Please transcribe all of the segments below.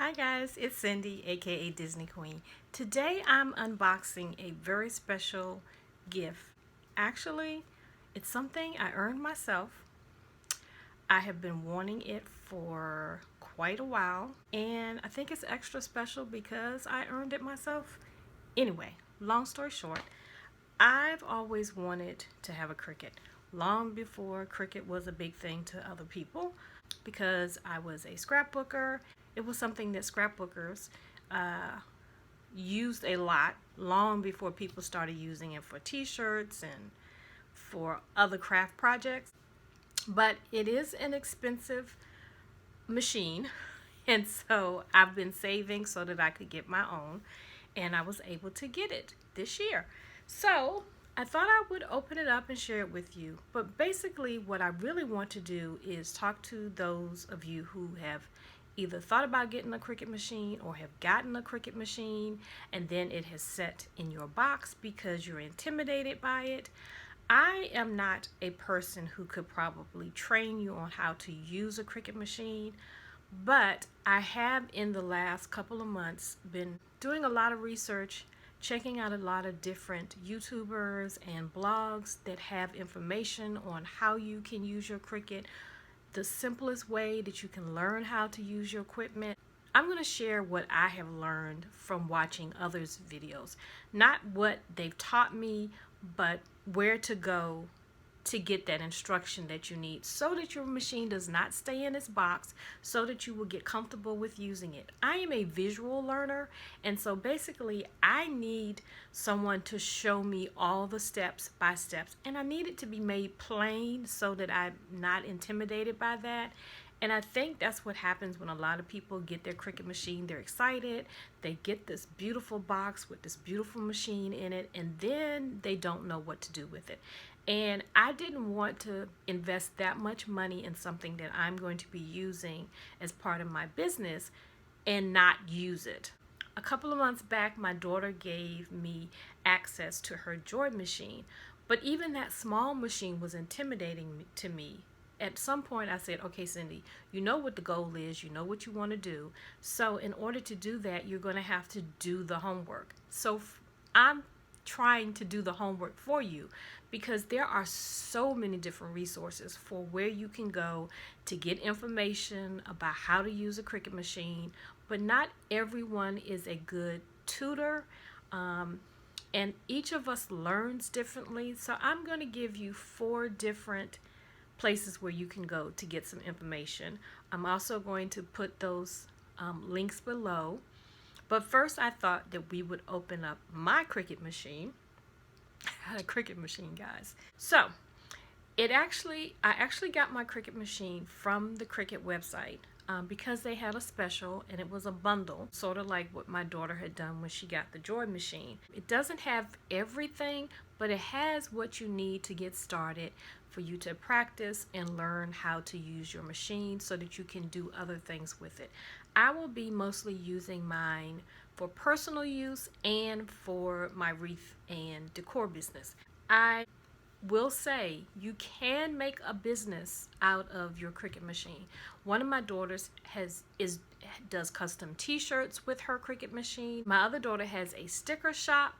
Hi guys, it's Cyndi, aka Disney Queen. Today I'm unboxing a very special gift. Actually, it's something I earned myself. I have been wanting it for quite a while, and I think it's extra special because I earned it myself. Anyway, long story short, I've always wanted to have a Cricut long before Cricut was a big thing to other people because I was a scrapbooker. It was something that scrapbookers used a lot long before people started using it for t-shirts and for other craft projects. But it is an expensive machine, and so I've been saving so that I could get my own, and I was able to get it this year. So I thought I would open it up and share it with you. But basically, what I really want to do is talk to those of you who have either thought about getting a Cricut machine or have gotten a Cricut machine and then it has set in your box because you're intimidated by it. I am not a person who could probably train you on how to use a Cricut machine, but I have in the last couple of months been doing a lot of research, checking out a lot of different YouTubers and blogs that have information on how you can use your Cricut, the simplest way that you can learn how to use your equipment. I'm going to share what I have learned from watching others' videos. Not what they've taught me, but where to go to get that instruction that you need so that your machine does not stay in its box, so that you will get comfortable with using it. I am a visual learner, and so basically I need someone to show me all the steps by steps, and I need it to be made plain so that I'm not intimidated by that. And I think that's what happens when a lot of people get their Cricut machine. They're excited, they get this beautiful box with this beautiful machine in it, and then they don't know what to do with it. And I didn't want to invest that much money in something that I'm going to be using as part of my business and not use it. A couple of months back, my daughter gave me access to her Joy machine, but even that small machine was intimidating to me. At some point I said, okay, Cyndi, you know what the goal is, you know what you want to do. So in order to do that, you're going to have to do the homework. So I'm trying to do the homework for you because there are so many different resources for where you can go to get information about how to use a Cricut machine, but not everyone is a good tutor. And each of us learns differently. So I'm going to give you 4 different places where you can go to get some information. I'm also going to put those links below. But first I thought that we would open up my Cricut machine. I had a Cricut machine, guys. So I actually got my Cricut machine from the Cricut website because they had a special and it was a bundle, sort of like what my daughter had done when she got the Joy machine. It doesn't have everything, but it has what you need to get started for you to practice and learn how to use your machine so that you can do other things with it. I will be mostly using mine for personal use and for my wreath and decor business. I will say you can make a business out of your Cricut machine. One of my daughters does custom t-shirts with her Cricut machine. My other daughter has a sticker shop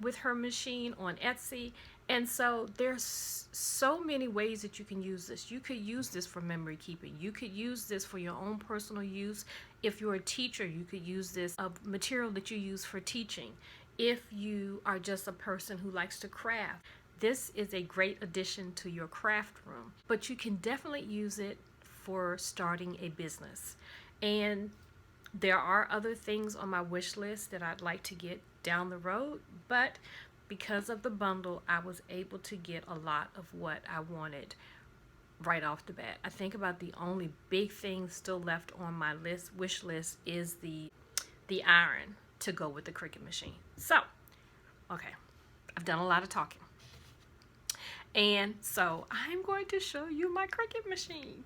with her machine on Etsy. And so there's so many ways that you can use this. You could use this for memory keeping. You could use this for your own personal use. If you're a teacher, you could use this material that you use for teaching. If you are just a person who likes to craft, this is a great addition to your craft room. But you can definitely use it for starting a business. And there are other things on my wish list that I'd like to get down the road, but because of the bundle, I was able to get a lot of what I wanted right off the bat. I think about the only big thing still left on my wish list is the iron to go with the Cricut machine. So, okay, I've done a lot of talking. And so I'm going to show you my Cricut machine.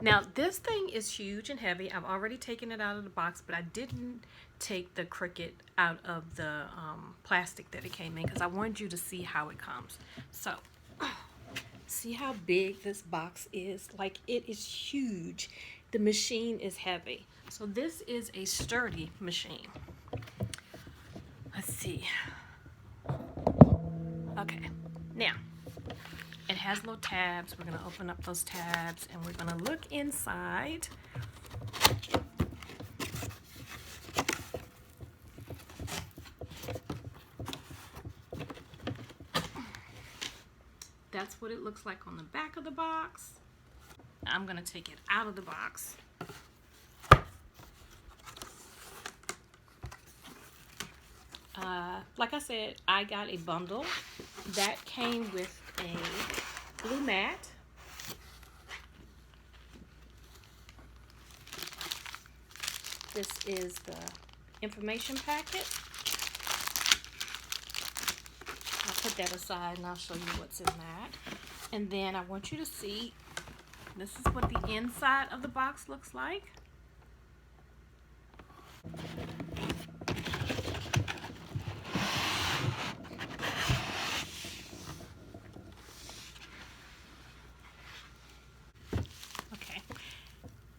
Now this thing is huge and heavy. I've already taken it out of the box, but I didn't take the Cricut out of the plastic that it came in because I wanted you to see how it comes. So see how big this box is? Like, it is huge. The machine is heavy. So this is a sturdy machine. Let's see. Okay, now it has little tabs. We're going to open up those tabs and we're going to look inside. That's what it looks like on the back of the box. I'm going to take it out of the box. Like I said, I got a bundle that came with a blue mat, this is the information packet. I'll put that aside and I'll show you what's in that. And then I want you to see, this is what the inside of the box looks like.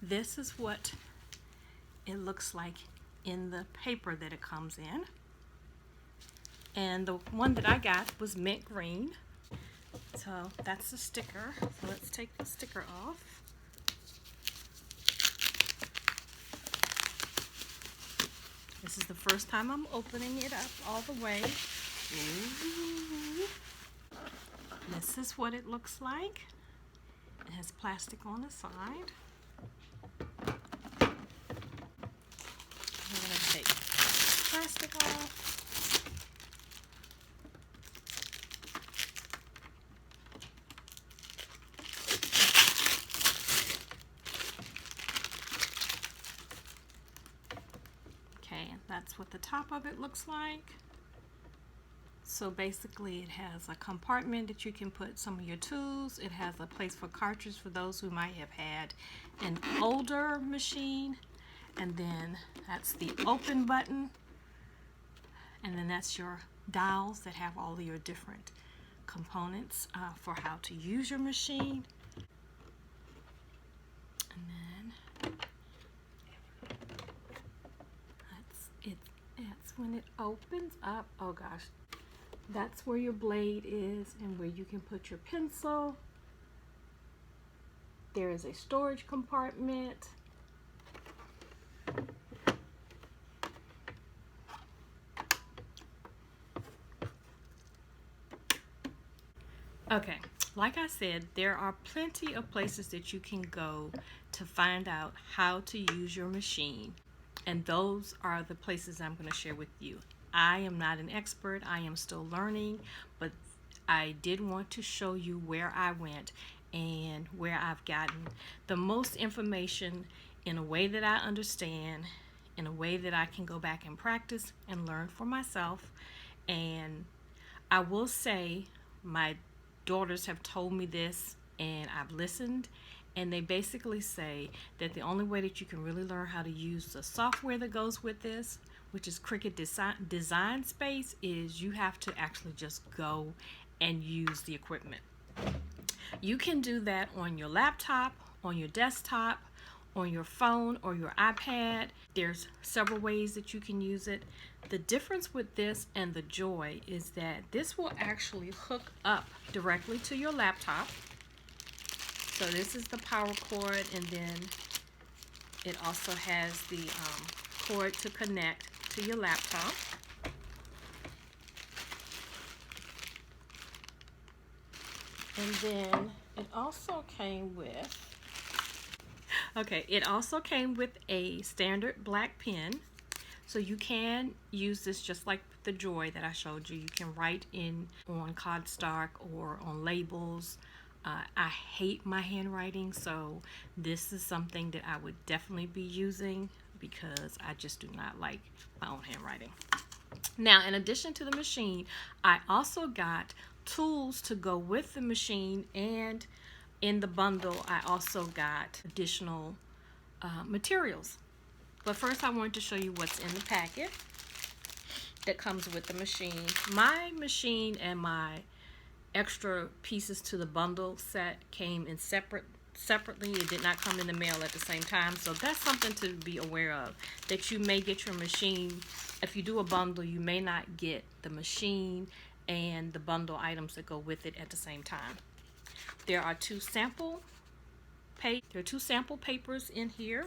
This is what it looks like in the paper that it comes in. And the one that I got was mint green. So that's the sticker. So let's take the sticker off. This is the first time I'm opening it up all the way. Ooh. This is what it looks like. It has plastic on the side. I'm going to take plastic off. Okay, and that's what the top of it looks like. So basically it has a compartment that you can put some of your tools. It has a place for cartridge for those who might have had an older machine. And then that's the open button. And then that's your dials that have all of your different components for how to use your machine. And then that's when it opens up. Oh gosh. That's where your blade is and where you can put your pencil. There is a storage compartment. Okay, like I said, there are plenty of places that you can go to find out how to use your machine. And those are the places I'm going to share with you. I am not an expert. I am still learning, but I did want to show you where I went and where I've gotten the most information in a way that I understand, in a way that I can go back and practice and learn for myself. And I will say my daughters have told me this and I've listened, and they basically say that the only way that you can really learn how to use the software that goes with this, which is Cricut Design Space, is you have to actually just go and use the equipment. You can do that on your laptop, on your desktop, on your phone or your iPad. There's several ways that you can use it. The difference with this and the Joy is that this will actually hook up directly to your laptop. So this is the power cord, and then it also has the cord to connect to your laptop. And then it also came with, it also came with a standard black pen. So you can use this just like the Joy that I showed you. You can write in on cardstock or on labels. I hate my handwriting, so this is something that I would definitely be using because I just do not like my own handwriting. Now, in addition to the machine, I also got tools to go with the machine, and in the bundle I also got additional materials. But first I wanted to show you what's in the packet that comes with the machine. My machine and my extra pieces to the bundle set came in separate separately. It did not come in the mail at the same time. So that's something to be aware of, that you may get your machine. If you do a bundle, you may not get the machine and the bundle items that go with it at the same time. There are two sample papers in here.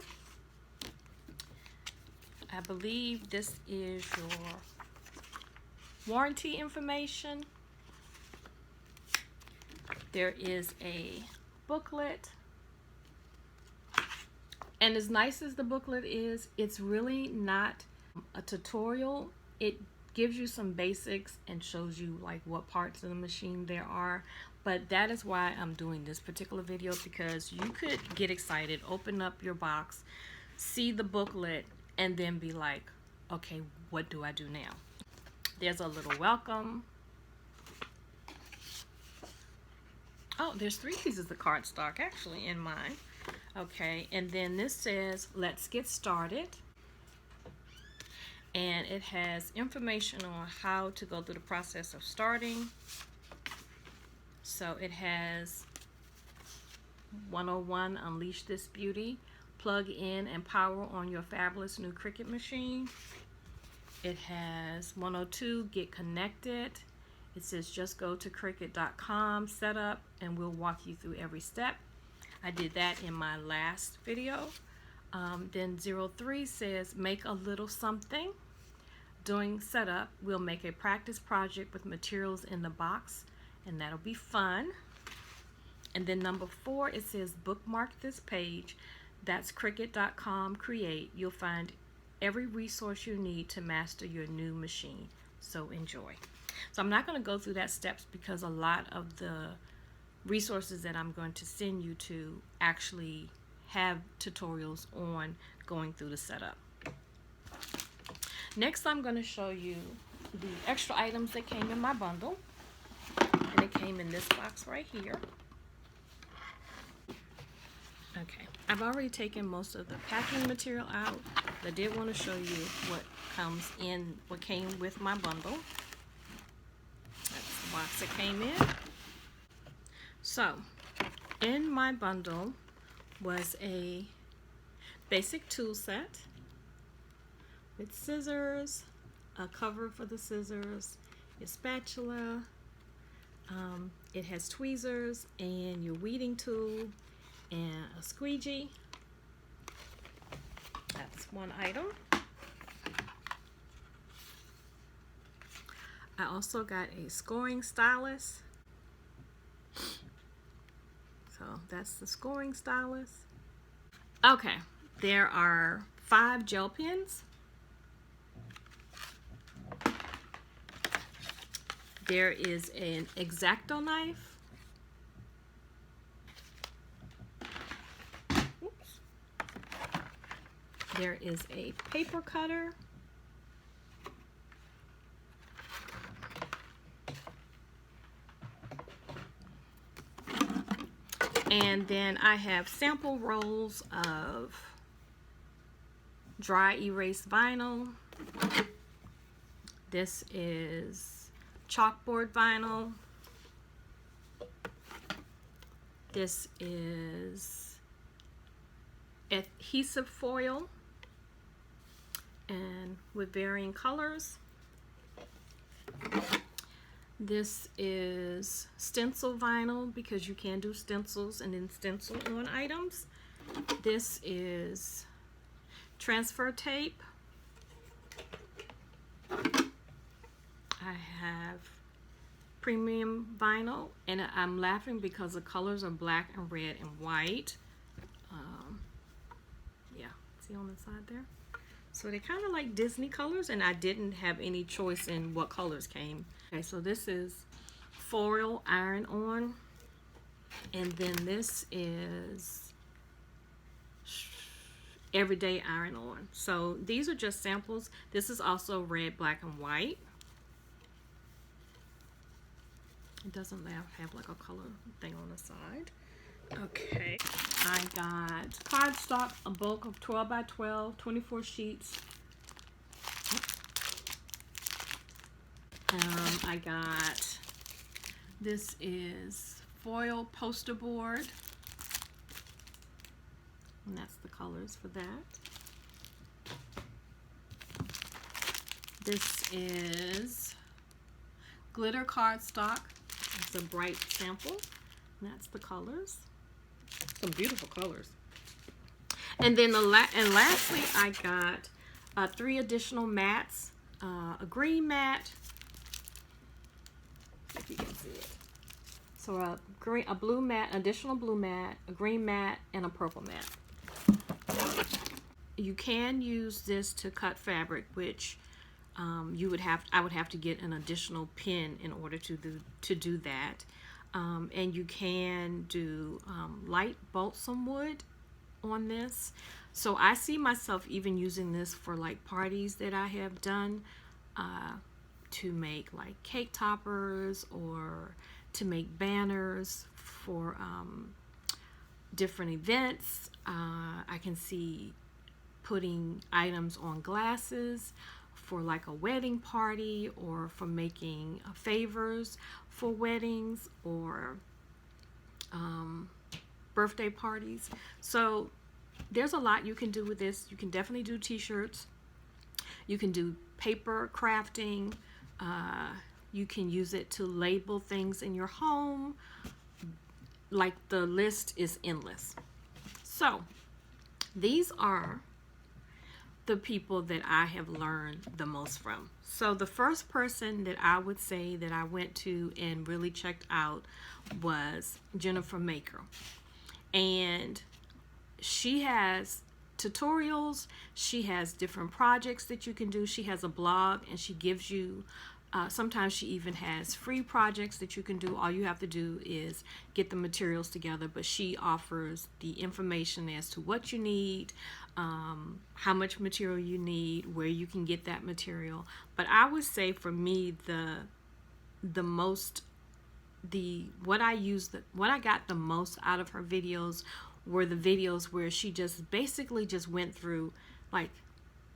I believe this is your warranty information. There is a booklet. And as nice as the booklet is, it's really not a tutorial. It gives you some basics and shows you like what parts of the machine there are. But that is why I'm doing this particular video, because you could get excited, open up your box, see the booklet, and then be like, okay, what do I do now? There's a little welcome. Oh, there's 3 pieces of cardstock actually in mine. Okay, and then this says, let's get started. And it has information on how to go through the process of starting. So it has 101, Unleash This Beauty. Plug in and power on your fabulous new Cricut machine. It has 102, Get Connected. It says just go to Cricut.com, setup, and we'll walk you through every step. I did that in my last video. Then 03 says make a little something. During setup, we'll make a practice project with materials in the box, and that'll be fun. And then number 4, it says bookmark this page. That's Cricut.com create. You'll find every resource you need to master your new machine. So enjoy. So I'm not going to go through that steps, because a lot of the resources that I'm going to send you to actually have tutorials on going through the setup. Next, I'm going to show you the extra items that came in my bundle. And it came in this box right here. Okay, I've already taken most of the packing material out. I did want to show you what came with my bundle. That's the box that came in. So, in my bundle was a basic tool set with scissors, a cover for the scissors, your spatula. It has tweezers and your weeding tool and a squeegee. That's one item. I also got a scoring stylus. So that's the scoring stylus. Okay, there are 5 gel pens. There is an X-Acto knife. Oops. There is a paper cutter. And then I have sample rolls of dry erase vinyl. This is chalkboard vinyl. This is adhesive foil and with varying colors. This is stencil vinyl, because you can do stencils and then stencil on items. This is transfer tape. I have premium vinyl, and I'm laughing because the colors are black and red and white. Yeah, see on the side there? So they're kind of like Disney colors, and I didn't have any choice in what colors came. Okay, so this is foil iron on, and then this is everyday iron on. So these are just samples. This is also red, black, and white. It doesn't have like a color thing on the side. Okay, I got cardstock, a bulk of 12 by 12, 24 sheets. I got, this is foil poster board. And that's the colors for that. This is glitter cardstock. It's a bright sample. And that's the colors. Some beautiful colors. And then lastly, I got 3 additional mats. A green mat. If you can see it. So a blue mat, additional blue mat, a green mat, and a purple mat. You can use this to cut fabric, which I would have to get an additional pin in order to do that. And you can do light balsam wood on this. So I see myself even using this for like parties that I have done, to make like cake toppers or to make banners for different events. I can see putting items on glasses for like a wedding party, or for making favors for weddings or birthday parties. So there's a lot you can do with this. You can definitely do t-shirts. You can do paper crafting. You can use it to label things in your home. Like, the list is endless. So these are the people that I have learned the most from. So the first person that I would say that I went to and really checked out was Jennifer Maker. And she has tutorials, she has different projects that you can do. She has a blog, and she gives you sometimes she even has free projects that you can do. All you have to do is get the materials together, but she offers the information as to what you need, how much material you need, where you can get that material. But I would say for me, what I got the most out of her videos were the videos where she just basically just went through like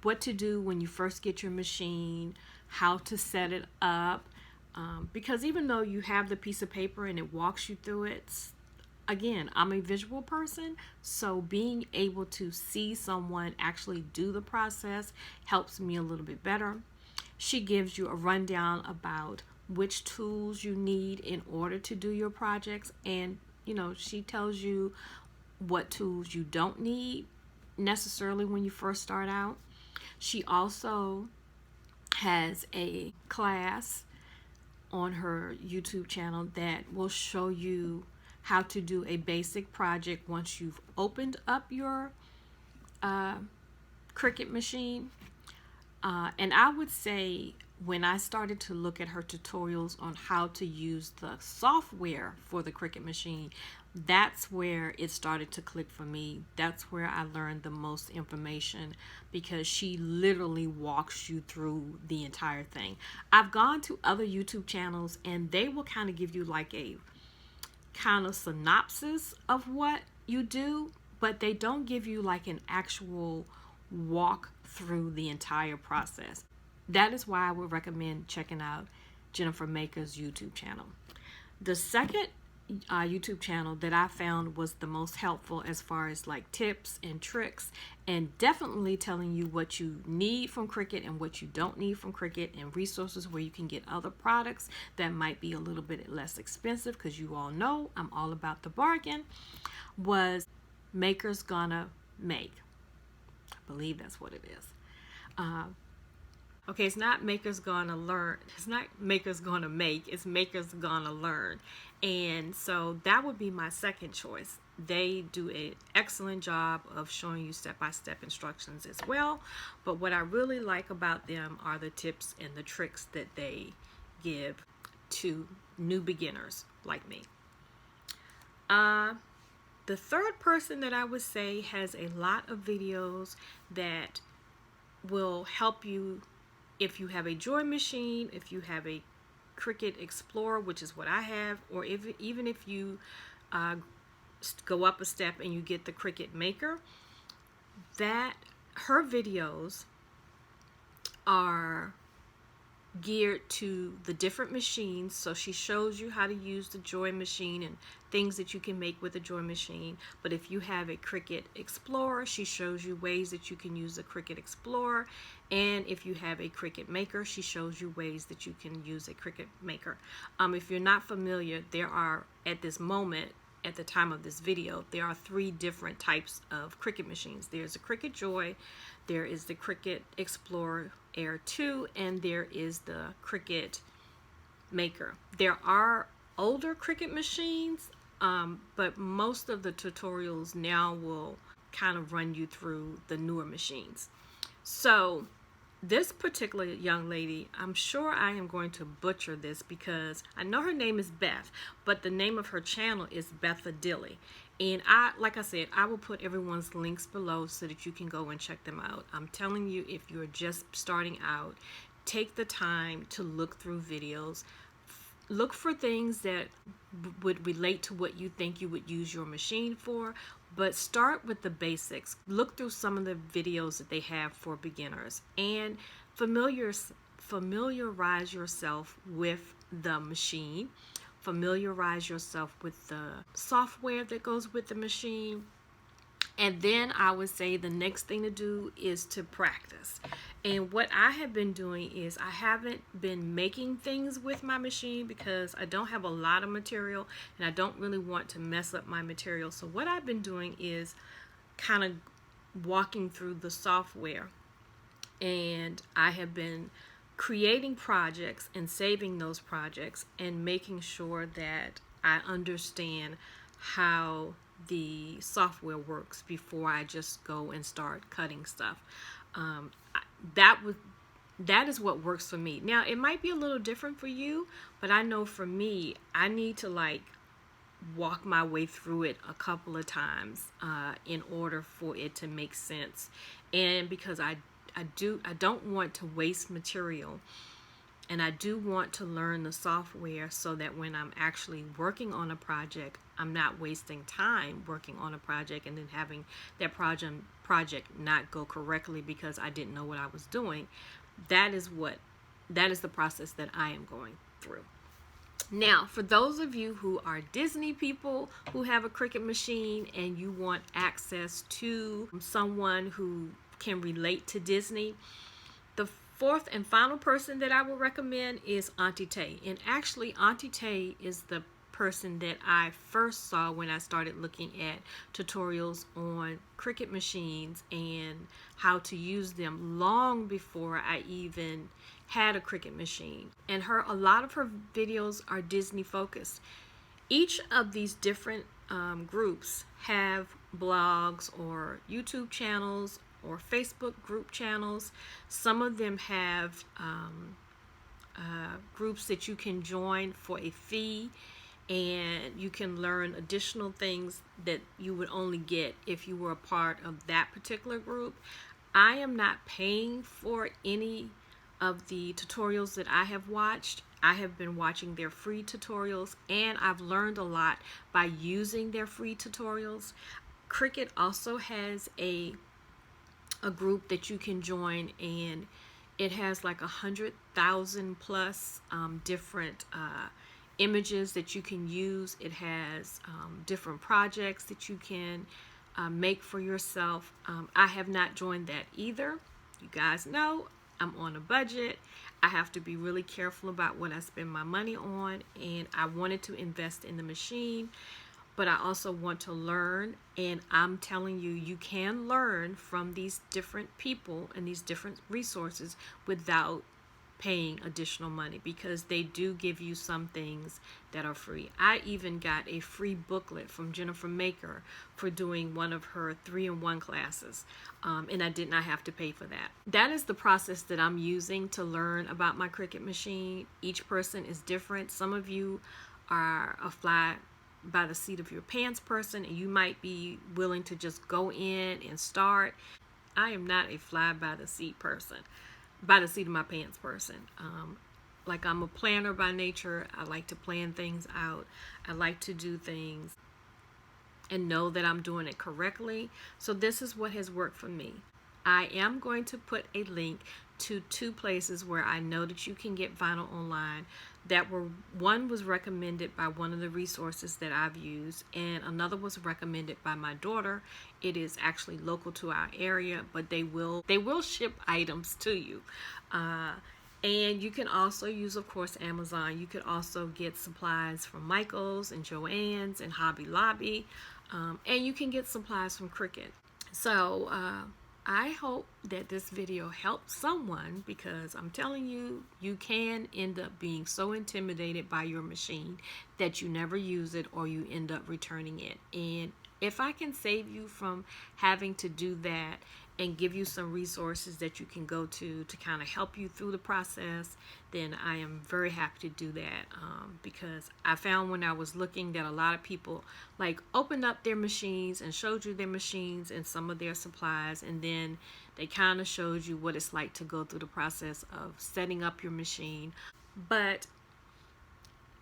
what to do when you first get your machine, how to set it up, because even though you have the piece of paper and it walks you through it, again, I'm a visual person, so being able to see someone actually do the process helps me a little bit better. She gives you a rundown about which tools you need in order to do your projects, and she tells you what tools you don't need necessarily when you first start out. She also has a class on her YouTube channel that will show you how to do a basic project once you've opened up your Cricut machine. And I would say when I started to look at her tutorials on how to use the software for the Cricut machine, that's where it started to click for me. That's where I learned the most information, because she literally walks you through the entire thing. I've gone to other YouTube channels and they will kind of give you like a kind of synopsis of what you do, but they don't give you like an actual walk through the entire process. That is why I would recommend checking out Jennifer Maker's YouTube channel. The second YouTube channel that I found was the most helpful as far as like tips and tricks, and definitely telling you what you need from Cricut and what you don't need from Cricut, and resources where you can get other products that might be a little bit less expensive, because you all know I'm all about the bargain, was Maker's Gonna Make. I believe that's what it is. Okay, it's not Maker's Gonna Learn. It's not Maker's Gonna Make. It's Maker's Gonna Learn. And so that would be my second choice. They do an excellent job of showing you step-by-step instructions as well. But what I really like about them are the tips and the tricks that they give to new beginners like me. The third person that I would say has a lot of videos that will help you if you have a drawing machine, if you have a Cricut Explorer, which is what I have, or even if you go up a step and you get the Cricut Maker, that her videos are geared to the different machines. So she shows you how to use the Joy machine and things that you can make with the Joy machine. But if you have a Cricut Explorer, she shows you ways that you can use the Cricut Explorer. And if you have a Cricut Maker, she shows you ways that you can use a Cricut Maker. If you're not familiar, there are, at this moment, at the time of this video, there are 3 different types of Cricut machines. There's a Cricut Joy, there is the Cricut Explorer Air 2, and there is the Cricut Maker. There are older Cricut machines, but most of the tutorials now will kind of run you through the newer machines. So this particular young lady, I'm sure I am going to butcher this because I know her name is Beth, but the name of her channel is Bethadilly. And like I said, I will put everyone's links below so that you can go and check them out. I'm telling you, if you're just starting out, take the time to look through videos. Look for things that would relate to what you think you would use your machine for, but start with the basics. Look through some of the videos that they have for beginners and familiarize yourself with the machine. Familiarize yourself with the software that goes with the machine. And then I would say the next thing to do is to practice. And what I have been doing is I haven't been making things with my machine because I don't have a lot of material and I don't really want to mess up my material. So what I've been doing is kind of walking through the software, and I have been creating projects and saving those projects and making sure that I understand how the software works before I just go and start cutting stuff. That is what works for me. Now, it might be a little different for you, but I know for me, I need to like walk my way through it a couple of times in order for it to make sense. And because I don't want to waste material, and I do want to learn the software so that when I'm actually working on a project, I'm not wasting time working on a project and then having that project not go correctly because I didn't know what I was doing. That is the process that I am going through. Now, for those of you who are Disney people who have a Cricut machine and you want access to someone who can relate to Disney, the 4th and final person that I will recommend is Auntie Tay. And actually, Auntie Tay is the person that I first saw when I started looking at tutorials on Cricut machines and how to use them long before I even had a Cricut machine. And a lot of her videos are Disney focused. Each of these different groups have blogs or YouTube channels or Facebook group channels. Some of them have groups that you can join for a fee, and you can learn additional things that you would only get if you were a part of that particular group. I am not paying for any of the tutorials that I have watched. I have been watching their free tutorials, and I've learned a lot by using their free tutorials. Cricut also has a group that you can join, and it has like 100,000 plus different images that you can use. It has different projects that you can make for yourself. I have not joined that either. You guys know I'm on a budget. I have to be really careful about what I spend my money on, and I wanted to invest in the machine, but I also want to learn. And I'm telling you, you can learn from these different people and these different resources without paying additional money, because they do give you some things that are free. I even got a free booklet from Jennifer Maker for doing one of her 3-in-1 classes, and I did not have to pay for that. That is the process that I'm using to learn about my Cricut machine. Each person is different. Some of you are a fly by the seat of your pants person, and you might be willing to just go in and start. I am not a fly by the seat person, by the seat of my pants person. Like, I'm a planner by nature. I like to plan things out. I like to do things and know that I'm doing it correctly. So this is what has worked for me. I am going to put a link to 2 places where I know that you can get vinyl online. One was recommended by one of the resources that I've used, and another was recommended by my daughter. It is actually local to our area, but they will ship items to you. And you can also use, of course, Amazon. You could also get supplies from Michael's and Joann's and Hobby Lobby, and you can get supplies from Cricut. So I hope that this video helps someone, because I'm telling you, you can end up being so intimidated by your machine that you never use it, or you end up returning it. And if I can save you from having to do that and give you some resources that you can go to kind of help you through the process, then I am very happy to do that, because I found when I was looking that a lot of people like opened up their machines and showed you their machines and some of their supplies, and then they kind of showed you what it's like to go through the process of setting up your machine. But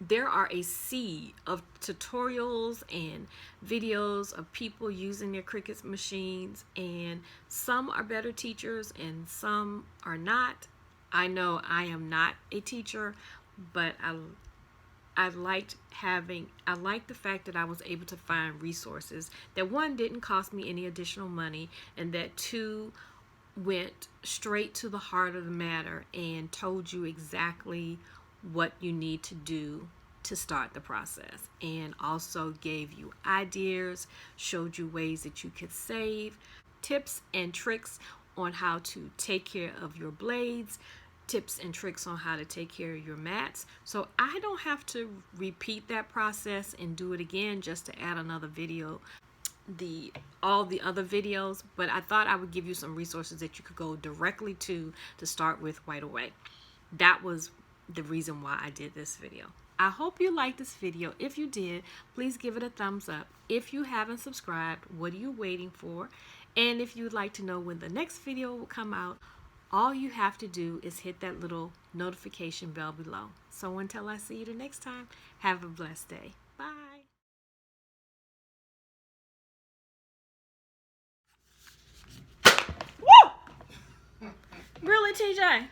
there are a sea of tutorials and videos of people using their Cricut machines, and some are better teachers and some are not. I know I am not a teacher, but I liked the fact that I was able to find resources that, one, didn't cost me any additional money, and that, two, went straight to the heart of the matter and told you exactly what you need to do to start the process, and also gave you ideas, showed you ways that you could save, tips and tricks on how to take care of your blades, tips and tricks on how to take care of your mats. So I don't have to repeat that process and do it again just to add another video, all the other videos, but I thought I would give you some resources that you could go directly to start with right away. That was the reason why I did this video. I hope you liked this video. If you did, please give it a thumbs up. If you haven't subscribed, what are you waiting for? And if you'd like to know when the next video will come out, all you have to do is hit that little notification bell below. So until I see you the next time, have a blessed day. Bye. Woo! Really, TJ?